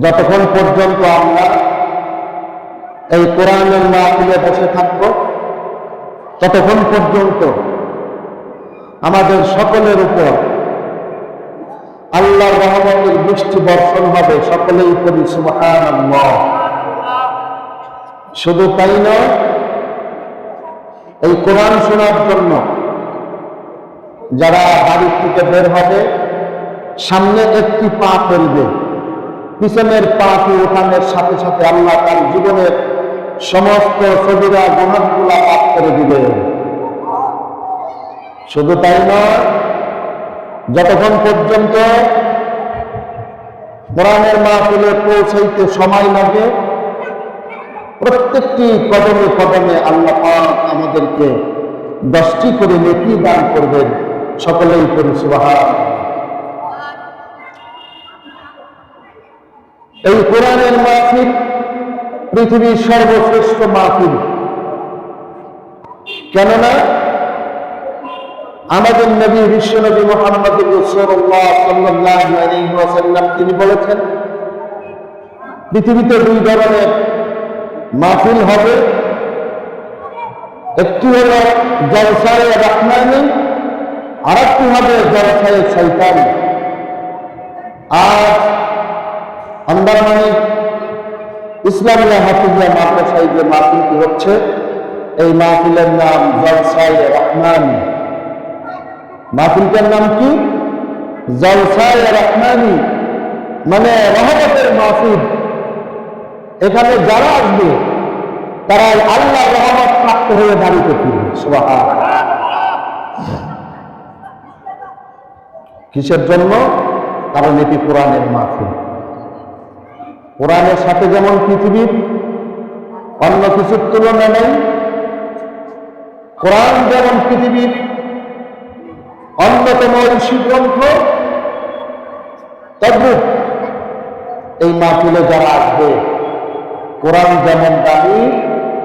যতক্ষণ পর্যন্ত আমরা এই কোরআনের মাহফিলে বসে থাকব, ততক্ষণ পর্যন্ত আমাদের সকলের উপর আল্লাহর রহমতের বৃষ্টি বর্ষণ হবে। সকলেই পড়ি সুবহানাল্লাহ। শুধু তাই নয়, এই কোরআন শোনার জন্য যারা বাড়ি থেকে বের হবে, সামনে একটি পা ফেলবে, পিছনের পাটি ওঠানোর সাথে সাথে আল্লাহ তার জীবনের সমস্ত সগীরা গুনাহগুলা মাফ করে দিবে। শুধু তাই নয়, যতক্ষণ পর্যন্ত কোরআনের মাহফিলে পৌঁছাইতে সময় লাগে, প্রত্যেকটি কদমে কদমে আল্লাহ পাক আমাদেরকে 10টি করে নেকি দান করবেন। সকলেই পড়ি সুবহানাল্লাহ। এই কোরআনের মাহফিল পৃথিবীর সর্বশ্রেষ্ঠ মাহফিল। কেননা আমাদের নবী বিশ্বনবী মুহাম্মদ রাসূলুল্লাহ সাল্লাল্লাহু আলাইহি ওয়াসাল্লাম তিনি বলেছেন, পৃথিবীতে দুই ধরনের মাহফিল হবে, একটি হলো জলসায়ে রহমানি, আর একটি হবে জলসায়ে শয়তানি। আজ আন্দারমানি ইসলামিয়া হাফিজিয়া মাদ্রাসায় যে মাহফিলটি হচ্ছে, এই মাহফিলের নাম জলসায়ে রহমানি। মাহফিলটার নাম কি? জলসায়ে রহমানি, মানে রহমতের মাহফিল। এখানে যারা আসবে তারা আল্লাহর রহমত প্রাপ্ত হয়ে দাঁড়িয়ে ফিরবে। সুবহানাল্লাহ। কিসের জন্য? কারণ এটি কোরআনের মাহফিল। কোরআনের সাথে যেমন পৃথিবীর অন্য কিছুর তুলনা নেই, কোরআন যেমন পৃথিবীর অন্যতম ঋষি গ্রন্থ, তদ্রূপ এই মাহফিলে যারা আসবে, কোরআন যেমন দামি,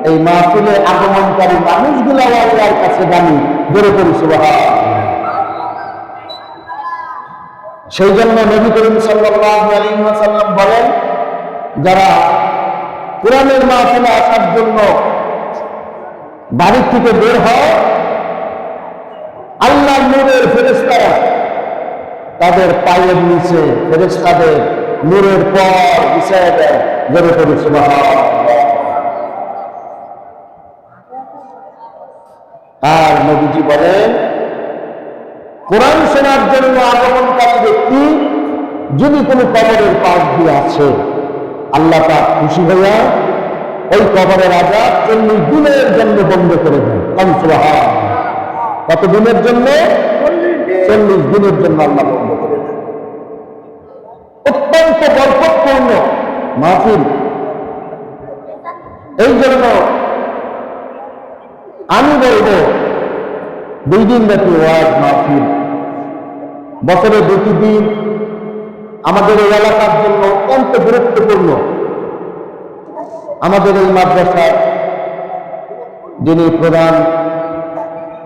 এই মাহফিলে আগমনকারী মানুষগুলো আল্লাহর কাছে দামি। জোরে পড়ি সুবহানাল্লাহ। সেই জন্য নবী করিম সাল্লাল্লাহু আলাইহি ওয়াসাল্লাম বলেন, যারা কোরআনের মাহফিলে আসার জন্য বাড়ি থেকে বের হয়, আল্লাহর নূরের ফেরেশতারা তাদের পায়ের নিচে ফেরেশতাদের নূরের পর বিছায়া দেয়। জোরে পড়ি সুবহানাল্লাহ। আর নবীজি বলেন, কোরআন শোনার জন্য আগমনকারী ব্যক্তি যদি কোনো কবরের পাশ দিয়ে আছে, আল্লাহ পাক খুশি হইয়া ওই কবরের আযাব 40 দিনের জন্য বন্ধ করে দেন। সুবহানাল্লাহ। কত দিনের জন্য? 40 দিনের জন্য আল্লাহ বন্ধ করে দেন। অত্যন্ত বরকতপূর্ণ মাহফিল। এই জন্য আমি বলব, 2 দিন ব্যাপী ওয়াজ মাহফিল, বছরে 2টি দিন আমাদের এই এলাকার জন্য অত্যন্ত গুরুত্বপূর্ণ। আমাদের এই মাদ্রাসার যিনি প্রধান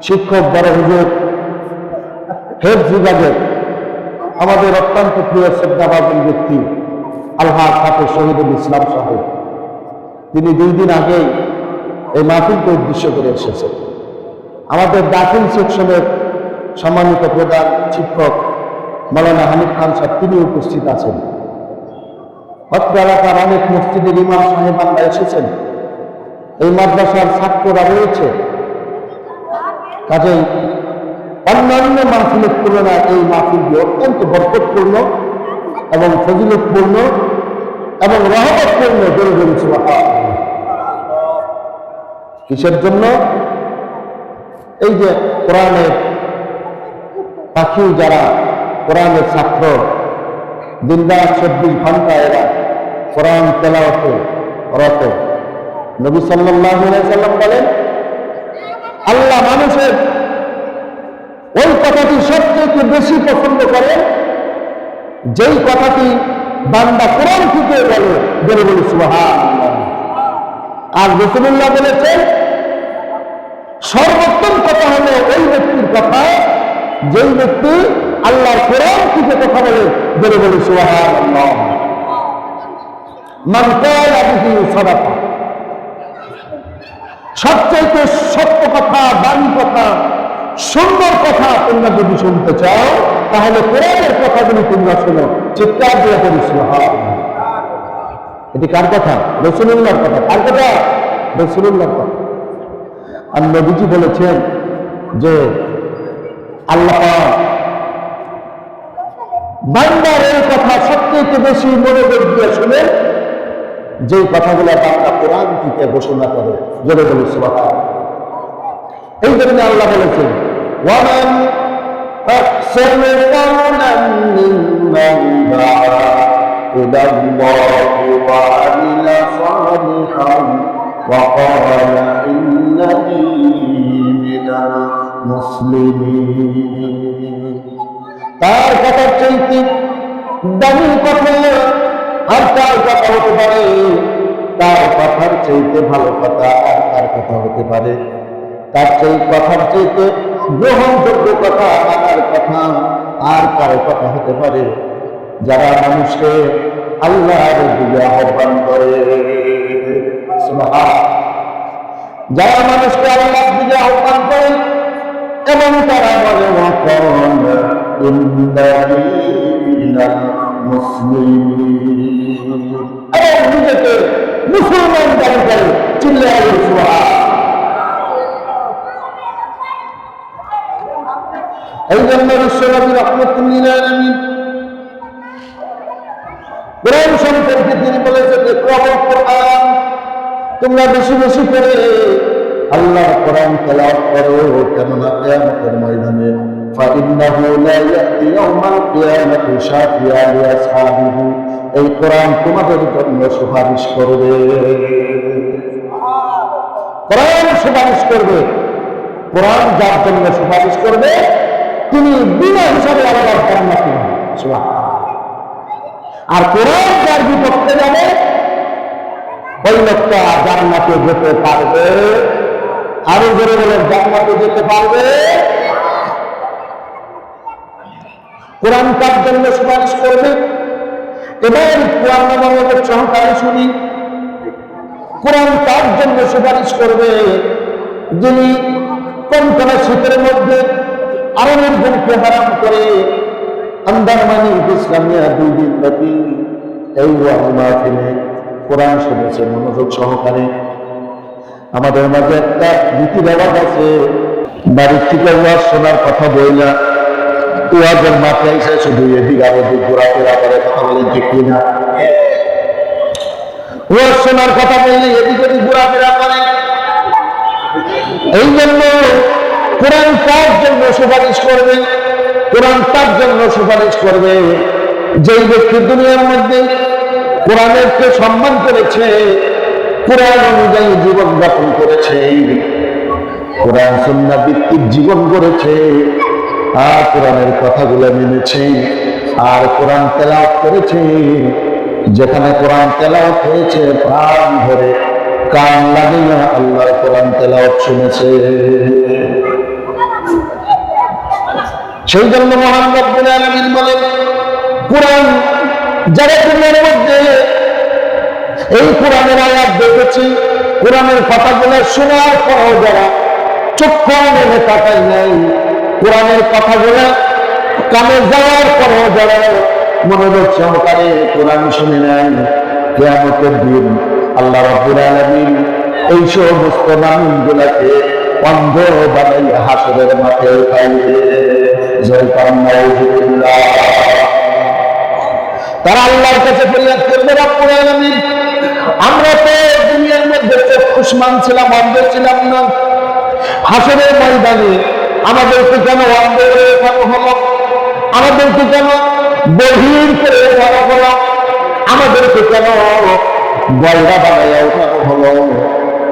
শিক্ষক, বড় হুজুর হেফজ বিভাগের আমাদের অত্যন্ত প্রিয় শ্রদ্ধাভাজন ব্যক্তি আলহাজ হাফেজ শহীদুল ইসলাম সাহেব, তিনি 2 দিন আগেই এই মাহফিলকে উদ্দেশ্য করে এসেছেন। আমাদের দাখিল সেকশনের সম্মানিত প্রধান শিক্ষক মাওলানা হানিফ খান সাহেব, তিনি উপস্থিত আছেন। অত্র এলাকার অনেক মসজিদের ইমাম সাহেবানরা এসেছেন, এই মাদ্রাসার ছাত্ররা রয়েছে। কাজেই অন্যান্য মাহফিলের তুলনায় এই মাহফিলটি অত্যন্ত বরকতপূর্ণ এবং ফজিলতপূর্ণ এবং রহমতপূর্ণ। জোরে বলি সুবহানাল্লাহ। কিসের জন্য? এই যে কোরআনের পাখি, যারা কোরআনের ছাত্র, দিনরাত 24 ঘন্টা এরা কোরআন তেলাওয়াতে রত। নবী সাল্লাল্লাহু আলাইহি ওয়াসাল্লাম বলেন, আল্লাহ মানুষের ওই কথাটি সবচেয়ে বেশি পছন্দ করেন যেই কথাটি বান্দা কোরআন থেকে বলে। বলে বলি সুবহানাল্লাহ। আর রাসূলুল্লাহ বলেছেন, সর্বোত্তম কথা হলো ওই ব্যক্তির কথা যেই ব্যক্তি আল্লাহর কোরআন থেকে কথা বলে। বলে বলি সুবহানাল্লাহ। মান ক্বালা বিহি সাদাকা, সবচাইতে সত্য কথা, দামি কথা, সুন্দর কথা তোমরা যদি শুনতে চাও তাহলে কোরআনের কথাগুলি তোমরা শোনো। চিৎকার দিয়ে বলি সুবহানাল্লাহ। এটি কার কথা? রাসূলুল্লাহর কথা। কার কথা? রাসূলুল্লাহর কথা। আর নবীজি বলেছেন যে আল্লাহ বান্দার এই কথা সবচেয়ে বেশি মনোযোগ দিয়ে শুনে যে কথাগুলো বান্দা কোরআন থেকে ঘোষণা করে, জোরে বলি সুবহানাল্লাহ। এই জন্য আল্লাহ বলেছেন ওয়ামান আহসানু কাওলান মিম্মান দাআ ইলাল্লাহি ওয়া আমিলা সালিহান ওয়া ক্বালা ইন্নানি মিনাল মুসলিমিন। তার কথার চাইতে দামি কথা আর তার কথা হতে পারে, তার কথার চাইতে ভালো কথা আর তার কথা হতে পারে, তার সেই কথার চাইতে গ্রহণযোগ্য কথা মানার কথা আর কার কথা হতে পারে, যারা মানুষকে আল্লাহর দিকে আহ্বান করে। সুবহানাল্লাহ। যারা মানুষকে আল্লাহর দিকে আহ্বান করে এবং তারা বলে ওয়াকানা ইন্নানি মিনাল মুসলিমিন, এবং নিজেকে মুসলমান দাবি করে। চিল্লায়ে সুবহানাল্লাহ। এই জন্য বিশ্বনবী রাহমাতুল লিল আলামিন কোরআন সম্পর্কে তিনি বলেছেন যে কোরআন তোমরা বেশি বেশি করে আল্লাহর কোরআন তেলাওয়াত করো, কেননা কিয়ামতের ময়দানে ফাইন্নাহু লা ইয়াতি ইয়াউমাল কিয়ামাতি শাফিআন লিআসহাবিহি, এই কোরআন তোমাদের জন্য সুপারিশ করবে। কোরআন সুপারিশ করবে। কোরআন যার জন্য সুপারিশ করবে তিনি বিনা হিসাবে আল্লাহর জান্নাতি হবেন। সুবহানাল্লাহ। আর কোরআন যার বিপক্ষে যাবে ওই লোকটা জান্নাতে যেতে পারবে। আরো জোরে বলে জান্নাতে যেতে পারবে। কোরআন তার জন্য সুপারিশ করবে। এবার কোরআন নামক সহকারে শুনি, কোরআন তার জন্য সুপারিশ করবে যিনি কনকনা শীতের মধ্যে আরবের জনকে হারাম করে আন্দারমানি ইসলামিয়া 2 দিন ব্যাপী এই ওয়াজ মাহফিলে কোরআন শুনেছে মনোযোগ সহকারে। আমাদের মাঝে একটা নীতি ব্যবহার আছে, বাড়ির থেকে ওয়াজ শোনার কথা বইলা ওয়াজের মাথায় এসে শুধু এদিক আর ওদিক ঘোরাফেরা করে। কথা বলেন ঠিক কিনা? ওয়াজ শোনার কথা বললে এদিক ওদিক ঘোরাফেরা করে। এই জন্য কোরআন তার জন্য সুপারিশ করবে। কোরআন তার জন্য সুপারিশ করবে যেই ব্যক্তি দুনিয়ার মধ্যে কোরআনের কে সম্মান করেছে, কোরআন অনুযায়ী জীবন যাপন করেছে, কোরআন সুন্নাহ ভিত্তিক জীবন করেছে, আর কোরআনের কথাগুলো মেনেছে, আর কোরআন তেলাওয়াত করেছে। যেখানে কোরআন তেলাওয়াত হয়েছে প্রাণ ভরে কান লাগিয়ে আল্লাহর কোরআন তেলাওয়াত শুনেছে। সেই জন্য মহান রব্বুল আলামিন বলেন কোরআন যারা দুনিয়ার মধ্যে এই কোরআনের আয়াত দেখেছে, কোরআনের কথাগুলো শোনার পরও যারা চক্ষু মেলে তাকায় নাই, কোরআনের কথাগুলো কানে যাওয়ার পরও যারা মনোযোগ সহকারে কোরআন শুনে নাই, কিয়ামতের দিন আল্লাহ রাব্বুল আলামিন এই সমস্ত মানুষগুলোকে অন্ধ বানাইয়া হাসরের মাঠে উঠাইবে। তারা আল্লাহর কাছে ফরিয়াদ করবে, রব্বুল আলামিন আমরা তো দুনিয়ার মধ্যে চক্ষুষ্মান ছিলাম, অন্ধ ছিলাম না, হাসরের ময়দানে আমাদেরকে কেন অন্ধ হয়ে উঠানো হলো, আমাদেরকে কেন বহির করে উঠানো হলো, আমাদেরকে কেন গয়রা বানাইয়া উঠানো হলো?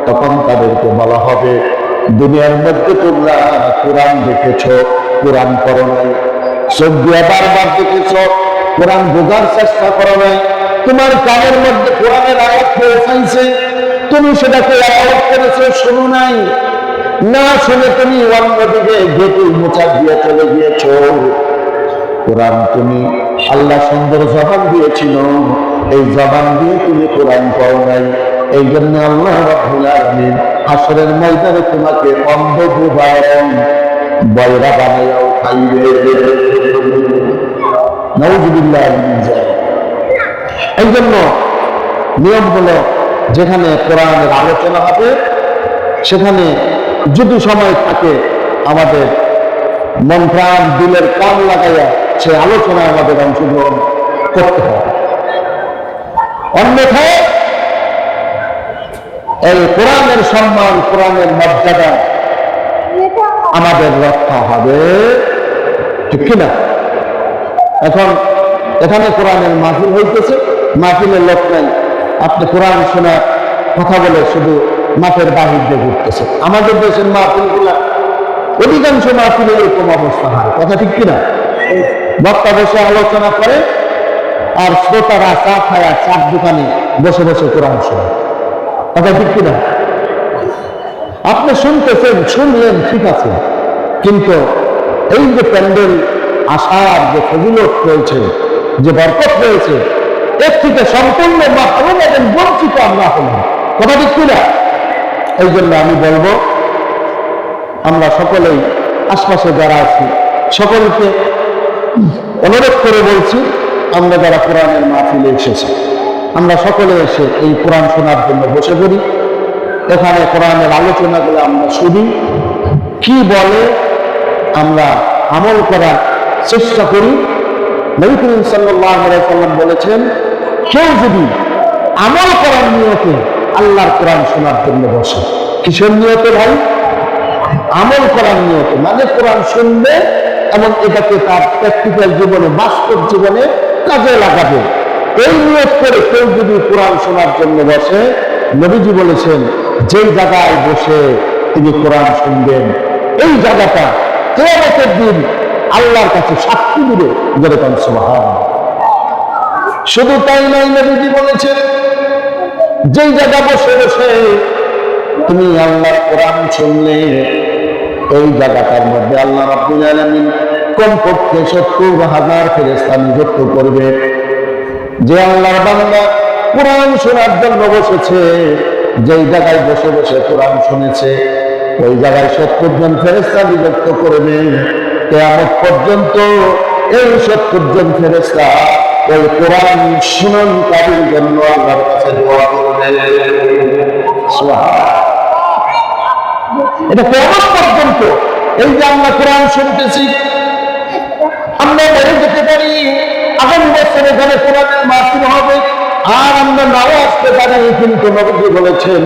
তখন তাদেরকে বলা হবে দুনিয়ার মধ্যে তোমরা কোরআন দেখেছ, কোরআন পড়ো নাই, চোখ দিয়ে বারবার দেখেছ, কোরআন বোঝার চেষ্টা করো নাই, তোমার কানের মধ্যে কোরআনের আয়াত পৌঁছাইছে, তুমি সেটাকে আয়াত করেছো, শোনো নাই, না শুনে তুমি অন্যদিকে গেটে মোচা দিয়ে চলে গিয়েছ। কোরআন তুমি আল্লাহ সুন্দর জবান দিয়েছিল, এই জবান দিয়ে তুমি কোরআন পড়ো নাই, এই জন্য আল্লাহ রাব্বুল আলামিন হাসরের ময়দানে তোমাকে অন্ধ বুঝায় বয়রা বানাইয়াও খাইবে। নাউযুবিল্লাহ মিন যালিক। এই জন্য নিয়ম হলো, যেখানে কোরআনের আলোচনা হবে সেখানে যদি সময় থাকে আমাদের মন প্রাণ দিলের কান লাগাইয়া সে আলোচনায় আমাদের অংশগ্রহণ করতে হবে। অন্যথায় এই কোরআনের সম্মান, কোরআনের মর্যাদা আমাদের রক্ষা হবে, ঠিক কিনা? এখন এখানে কোরআনের মাহফিল হইতেছে, মাহফিলের লোক নাই, আপনি কোরআন শোনা কথা বলে শুধু মাঠের বাহির দিয়ে ঘুরতেছে। আমাদের দেশের মাহফিল গুলা অধিকাংশ মাহফিলে এরকম অবস্থা হয়, কথা ঠিক কিনা? বক্তা বসে আলোচনা করে আর শ্রোতারা চা খায় চার দোকানে বসে বসে কোরআন শোনে, কথা ঠিক কিনা? আপনি শুনতেছেন, শুনলেন, ঠিক আছে, কিন্তু এই যে প্যান্ডেল আসার যে ফজিলত রয়েছে, যে বরকত রয়েছে, এর থেকে সম্পূর্ণ মাহরুম এবং বঞ্চিত আমরা হলাম, কথা ঠিক কিনা? এই জন্য আমি বলবো, আমরা সকলেই আশপাশে যারা আছি সকলকে অনুরোধ করে বলছি, আমরা যারা কোরআনের মাহফিলে এসেছি আমরা সকলে এসে এই কোরআন শোনার জন্য বসে পড়ি। এখানে কোরআনের আলোচনাগুলো আমরা শুনি, কি বলে আমরা আমল করার চেষ্টা করি। নবী করিম সাল্লাল্লাহু আলাইহি ওয়াসাল্লাম বলেছেন, কেউ যদি আমল করার নিয়তে আল্লাহর কোরআন শোনার জন্য বসে, কিসের নিয়তে ভাই? আমল করার নিয়তে, মানে কোরআন শুনবে এবং এটাকে তার প্র্যাকটিক্যাল জীবনে, বাস্তব জীবনে কাজে লাগাবে, এই নিয়ত করে কেউ যদি কোরআন শোনার জন্য বসে, নবীজি বলেছেন যেই জায়গায় বসে তিনি কোরআন শুনবেন এই জায়গাটা কিয়ামতের দিন আল্লাহর কাছে সাক্ষী দিবে। যেরকম সুবহানাল্লাহ। শুধু তাই নয়, নবীজি বলেছেন যেই জায়গা বসে বসে তুমি আল্লাহর কোরআন শুনলে এই জায়গাটার মধ্যে আল্লাহ রাব্বুল আলামিন কমপক্ষে ৭০,০০০ ফেরেশতা নিযুক্ত করবে। যে আল্লাহর বান্দা কোরআন শোনার জন্য বসেছে, যেই জায়গায় বসে বসে কোরআন শুনেছে, ওই জায়গায় ৭০ জন ফেরেশতা নিযুক্ত করবে। কিয়ামত পর্যন্ত এই ৭০ জন ফেরেশতা ওই কোরআন শুনানকারীর জন্য আল্লাহর কাছে দোয়া করবে। সুবহানাল্লাহ। এটা কিয়ামত পর্যন্ত এই যে আমরা কোরআন শুনতেছি, আমরা মরে যেতে পারি, আগামী বছর এখানে কোরআনের মাহফিল হবে, আর আমরা নাও আসতে পারি, কিন্তু নবীজি বলেছেন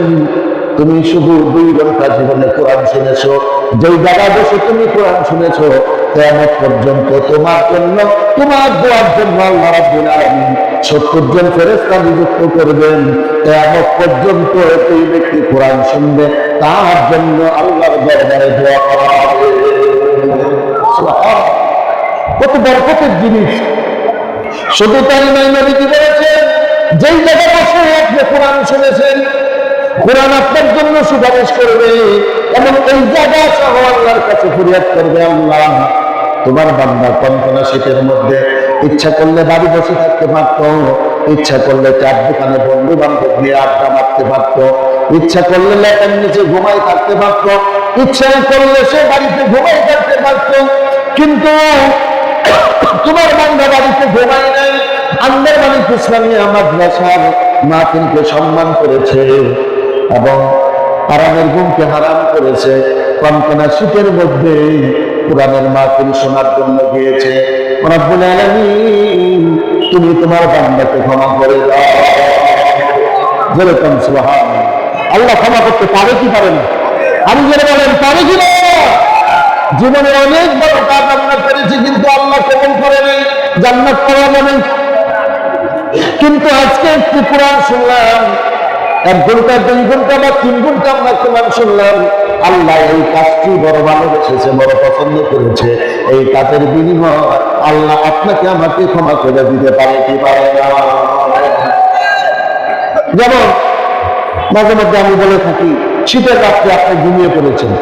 তুমি শুধু 2 ঘন্টা জীবনে কোরআন শুনেছো, যেই জায়গায় বসে তুমি কোরআন শুনেছো, কিয়ামত পর্যন্ত তোমার জন্য, তোমার দোয়ার জন্য আল্লাহ রাব্বুল আলামিন ৭০ জন ফেরেশতা নিযুক্ত করবেন। কিয়ামত পর্যন্ত এই ব্যক্তি কোরআন শুনবে, তার জন্য আল্লাহর দরবারে দোয়া করা হবে। সুবহানাল্লাহ। কত বরকতের জিনিস। শুধু তাই নয়, নবীজি বলেছেন যেই জায়গায় বসে আপনি কোরআন শুনেছেন, কোরআন আপনার জন্য সুপারিশ করবে এবং এই জায়গা সহ আল্লাহর কাছে ফরিয়াদ করবে, আল্লাহ তোমার বান্দা কনকনা শীতের মধ্যে ইচ্ছা করলে বাড়ি বসে থাকতে পারত, ইচ্ছা করলে 4 দোকানে বন্ধু বান্ধব নিয়ে আড্ডা মারতে পারত, ইচ্ছা করলে লেটার নিচে ঘুমাই থাকতে পারত, ইচ্ছা করলে সে বাড়িতে ঘুমাই থাকতে পারত, কিন্তু তোমার বান্দা বাড়িতে ঘুমায় নাই, আন্দার বাড়িতে ইসলামিয়া মাদ্রাসার মাহফিলকে সম্মান করেছে এবং হারামের ঘুমকে হারাম করেছে, কনকনা শীতের মধ্যে কোরআনের মাহফিল শোনার জন্য গিয়েছে। রব্বুল আলামিন তুমি তোমার বান্দাকে ক্ষমা করে দাও। যেরকম সুবহানাল্লাহ। আল্লাহ ক্ষমা করতে পারে কি পারে না? আমি যেটা বলেন পারে কি না? জীবনে অনেক বড় কাজ আমরা করেছি, কিন্তু আল্লাহ কবুল করে নাই, জান্নাত পাওয়া যাবে। কিন্তু আজকে একটু কোরআন শুনলাম, 1 ঘন্টা 2 ঘন্টা বা 3 ঘন্টা আমরা কোরআন শুনলাম, আল্লাহ এই কাজটি বড় ভালোবেসেছে, বড় পছন্দ করেছে। এই কাজের বিনিময় আল্লাহ আপনাকে আমাকে ক্ষমা করে দিতে পারে কি পারে না? যেমন মাঝে মধ্যে আমি বলে থাকি, শীতের রাত্রে আপনি ঘুমিয়ে পড়েছেন,